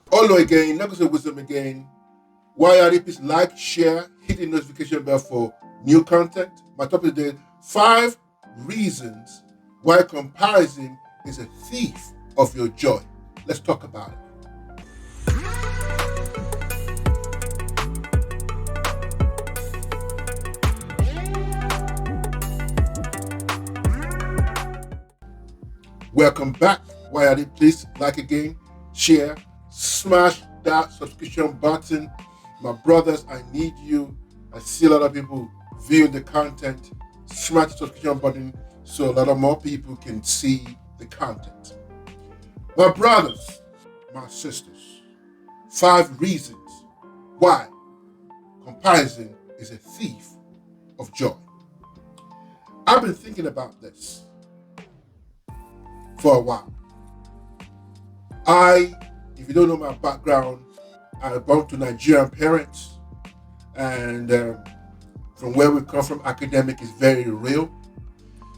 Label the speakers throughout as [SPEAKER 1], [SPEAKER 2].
[SPEAKER 1] Hello again, Nuggets of Wisdom again. Why are you please like, share, hit the notification bell for new content? My topic today: 5 reasons why comparison is a thief of your joy. Let's talk about it. Welcome back. Why are you please like again, share, smash that subscription button. My brothers, I need you. I see a lot of people viewing the content. Smash the subscription button so a lot of more people can see the content. My brothers, my sisters, 5 reasons why comparison is a thief of joy. I've been thinking about this for a while. If you don't know my background, I was born to Nigerian parents, and from where we come from, academic is very real.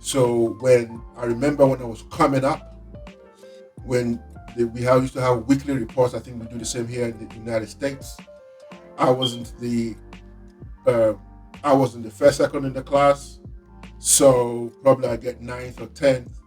[SPEAKER 1] So when I remember when I was coming up, when used to have weekly reports, I think we do the same here in the United States. I wasn't the uh, I wasn't the first, second in the class, so probably I get ninth or 10th,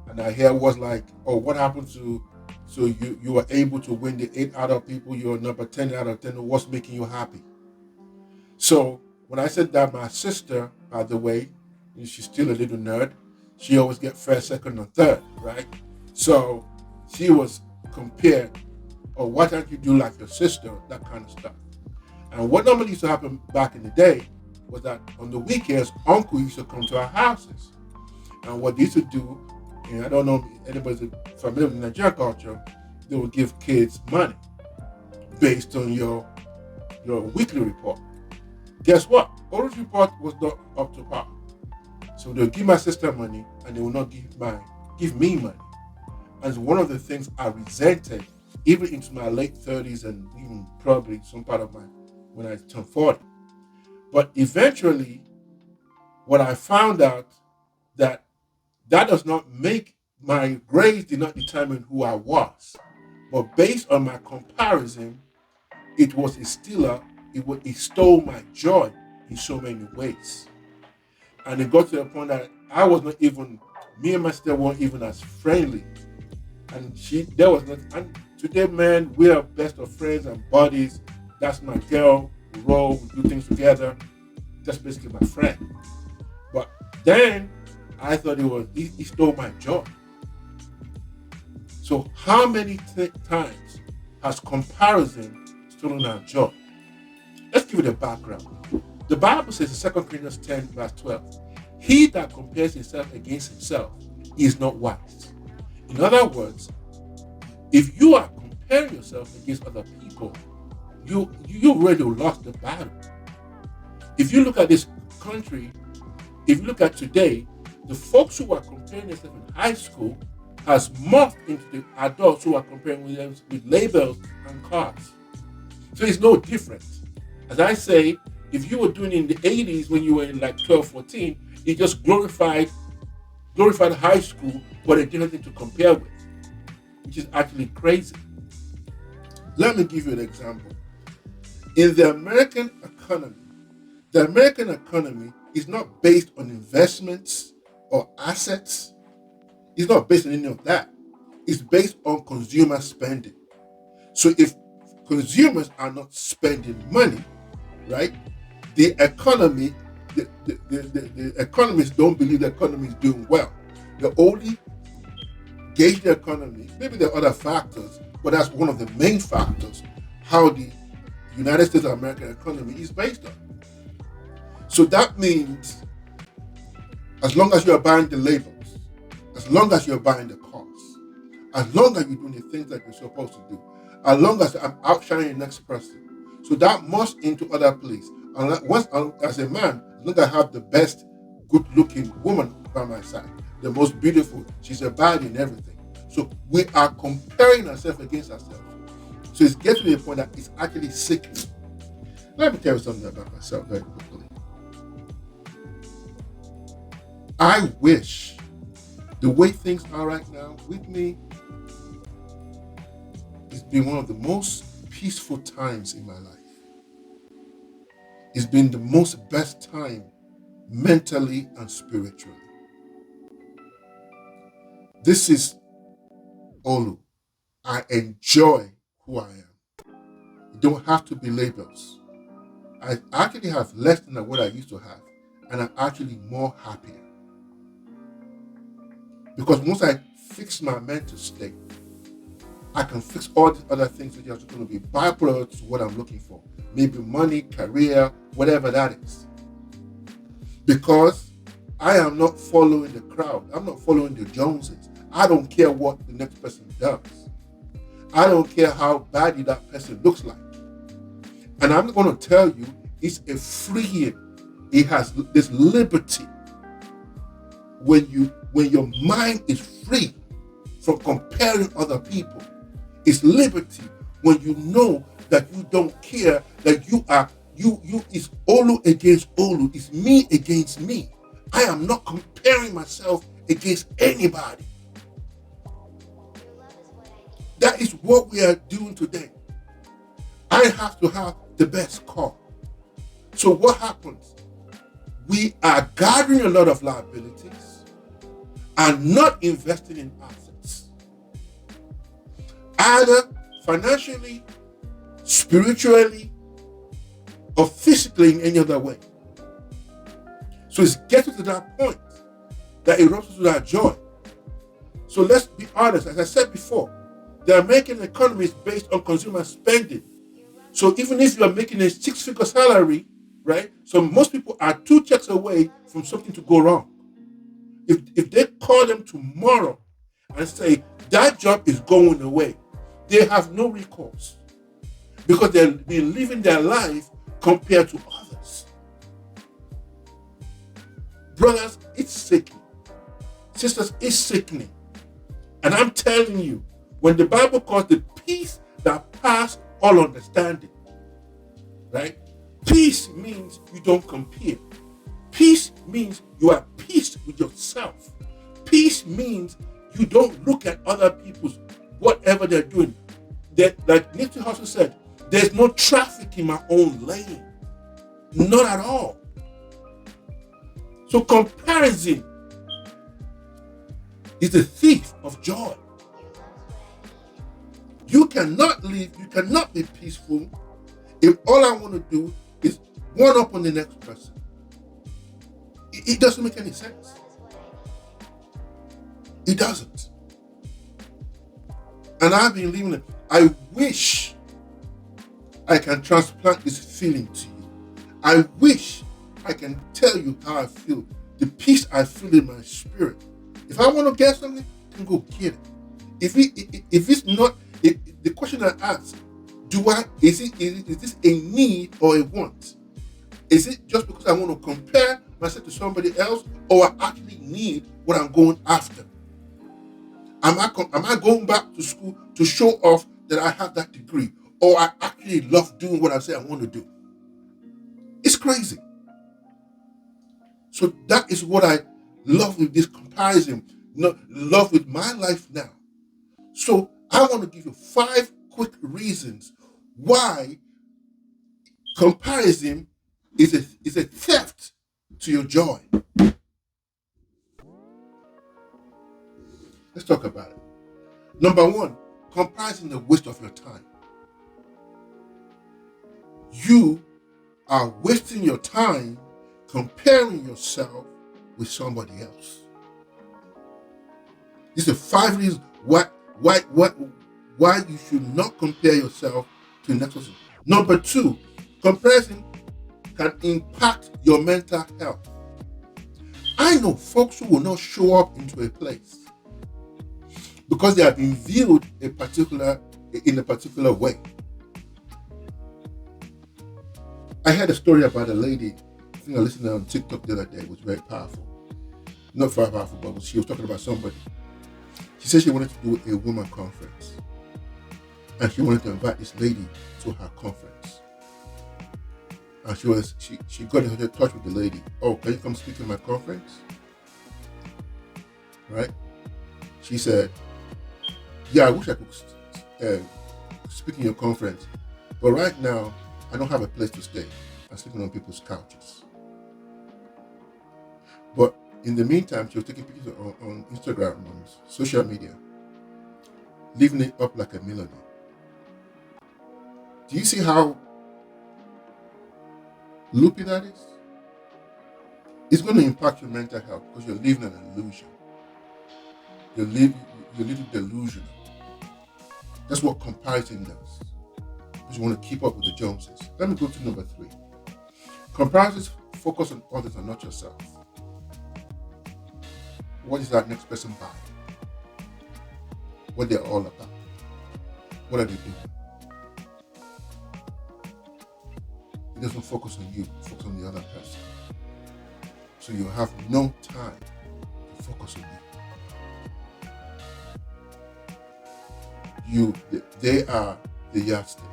[SPEAKER 1] and I hear was like, oh, what happened to? So you were able to win the 8 out of people. You're number 10 out of 10. What's making you happy? So when I said that, my sister, by the way, she's still a little nerd. She always get first, second, and third, right? So she was compared, or why don't you do like your sister? That kind of stuff. And what normally used to happen back in the day was that on the weekends, uncle used to come to our houses. And what they used to do, and I don't know if anybody's familiar with Nigerian culture, they would give kids money based on your weekly report. Guess what? Orange report was not up to par. So they'll give my sister money and they will not give me money. And one of the things I resented, even into my late 30s and even probably some part of my when I turned 40. But eventually, what I found out that does not make my grades did not determine who I was. But based on my comparison, it was a stealer. It stole my joy in so many ways. And it got to the point that I was not even, me and my sister weren't even as friendly. And there was not, and today, man, we are best of friends and buddies. That's my girl. We roll, we do things together. That's basically my friend. But then I thought he stole my joy. So how many times has comparison stolen our joy? Let's give it a background. The Bible says in 2 Corinthians 10, verse 12, he that compares himself against himself is not wise. In other words, if you are comparing yourself against other people, you already lost the battle. If you look at this country, if you look at today, the folks who are comparing themselves in high school has morphed into the adults who are comparing with labels and cars. So it's no different. As I say, if you were doing it in the 80s when you were in like 12, 14, it just glorified high school, but it didn't have to compare with, which is actually crazy. Let me give you an example. In the American economy is not based on investments or assets. It's not based on any of that. It's based on consumer spending. So if consumers are not spending money, right, the economy, the economists don't believe the economy is doing well. They only gauge the economy. Maybe there are other factors, but that's one of the main factors how the United States of America economy is based on. So that means as long as you're buying the labels, as long as you're buying the cars, as long as you're doing the things that you're supposed to do, as long as I'm outshining the next person. So that must into other place. And once as a man, as long as I have the best good looking woman by my side, the most beautiful, she's a baddie and everything. So we are comparing ourselves against ourselves. So it's getting to the point that it's actually sickening. Let me tell you something about myself very quickly. I wish the way things are right now with me, it's been one of the most peaceful times in my life. It's been the most best time mentally and spiritually. This is Olu. I enjoy who I am. You don't have to be labels. I actually have less than what I used to have, and I'm actually more happier. Because once I fix my mental state, I can fix all these other things which are just going to be byproducts to what I'm looking for. Maybe money, career, whatever that is. Because I am not following the crowd. I'm not following the Joneses. I don't care what the next person does. I don't care how badly that person looks like. And I'm going to tell you, it's a freeing. It has this liberty when your mind is free from comparing other people. It's liberty when you know that you don't care, that you it's Olu against Olu, it's me against me. I am not comparing myself against anybody. That is what we are doing today. I have to have the best car. So what happens? We are gathering a lot of liabilities and not investing in assets. Either financially, spiritually, or physically in any other way. So it's getting to that point that it robs us of that joy. So let's be honest, as I said before, the American economy is based on consumer spending. So even if you are making a 6-figure salary, right? So most people are 2 checks away from something to go wrong. If they call them tomorrow and say that job is going away, they have no recourse because they've been living their life compared to others. Brothers, it's sickening. Sisters, it's sickening. And I'm telling you, when the Bible calls the peace that passes all understanding, right? Peace means you don't compare. Peace means you are at peace with yourself. Peace means you don't look at other people's whatever they're doing. That, like Nipsey Hussle said, there's no traffic in my own lane. Not at all. So comparison is the thief of joy. You cannot live, you cannot be peaceful if all I want to do is one up on the next person. It doesn't make any sense. It doesn't. And I've been living it. I wish I can transplant this feeling to you. I wish I can tell you how I feel, the peace I feel in my spirit. If I want to get something, I can go get it. If it's not, the question I ask, is this a need or a want? Is it just because I want to compare myself to somebody else, or I actually need what I'm going after? Am I going back to school to show off that I have that degree, or I actually love doing what I say I want to do? It's crazy. So that is what I love with this comparison, love with my life now. So I want to give you 5 quick reasons why comparison is a theft to your joy. Let's talk about it. Number 1, comparison is a waste of your time. You are wasting your time comparing yourself with somebody else. These are 5 reasons why you should not compare yourself to the next person. Number 2, comparison can impact your mental health. I know folks who will not show up into a place because they have been viewed in a particular way. I heard a story about a lady, I think I listened on TikTok the other day. It was very powerful. Not very powerful, but she was talking about somebody. She said she wanted to do a woman conference. And she wanted to invite this lady to her conference. And she got in touch with the lady. Oh, can you come speak to my conference? Right? She said, yeah, I wish I could speak in your conference. But right now, I don't have a place to stay. I'm sleeping on people's couches. But in the meantime, she was taking pictures on Instagram, on social media, living it up like a millionaire. Do you see how loopy that is? It's going to impact your mental health because you're living an illusion. You're living delusional. That's what comparison does. Because you want to keep up with the Joneses. Let me go to number 3. Comparisons focus on others and not yourself. What is that next person buying? What they're all about? What are they doing? It doesn't focus on you, it focuses on the other person. So you have no time to focus on you. They are the yardstick.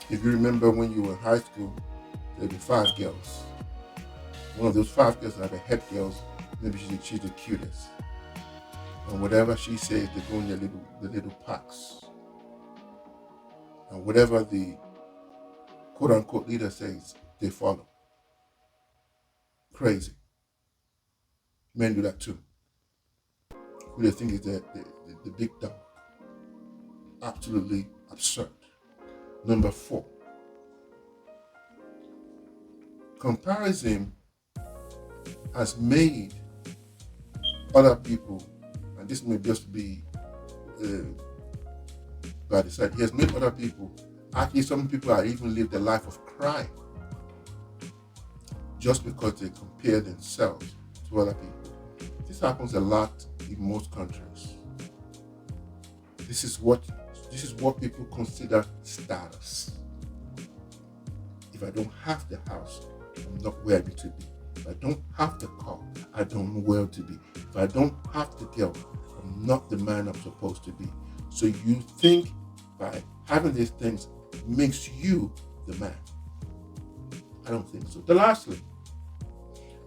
[SPEAKER 1] If you remember when you were in high school, there'd be 5 girls. One of those 5 girls are the head girls. Maybe she's the cutest. And whatever she says, they go in the little packs. And whatever the quote-unquote leader says, they follow. Crazy. Men do that too. Who they think is the big dog. Absolutely absurd. Number 4. Comparison has made other people, and this may just be by the side, he has made other people, actually some people are even live the life of crime just because they compare themselves to other people. This happens a lot in most countries. This is what people consider status. If I don't have the house, I'm not where I need to be. If I don't have the car, I don't know where to be. If I don't have the girl, I'm not the man I'm supposed to be. So you think by having these things makes you the man. I don't think so. Lastly,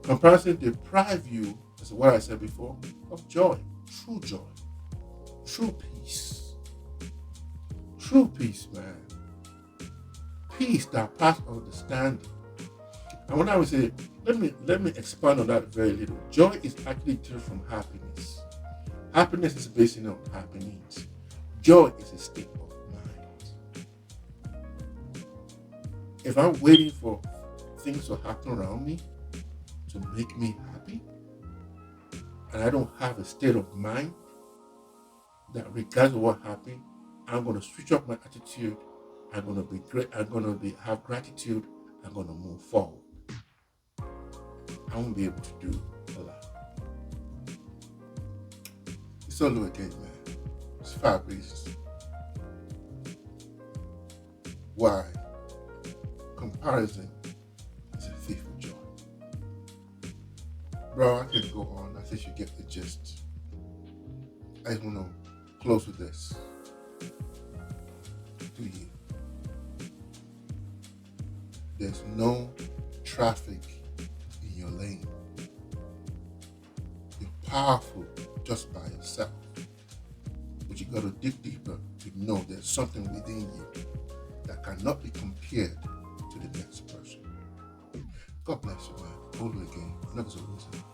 [SPEAKER 1] comparison deprives you, as what I said before, of joy, true peace. True peace, man. Peace that passes understanding. And when I would say, let me expand on that very little. Joy is actually different from happiness. Happiness is based on happiness. Joy is a state of mind. If I'm waiting for things to happen around me to make me happy, and I don't have a state of mind that regardless of what happened, I'm going to switch up my attitude. I'm going to be great. I'm going to have gratitude. I'm going to move forward. I won't be able to do a lot. It's all again, man. It's 5 reasons why comparison is a thief of joy. Bro, I could go on. I think you get the gist. I just want to close with this. Do you? There's no traffic in your lane. You're powerful just by yourself. But you got to dig deeper to know there's something within you that cannot be compared to the next person. God bless you, man. Hold it again. Never so listen.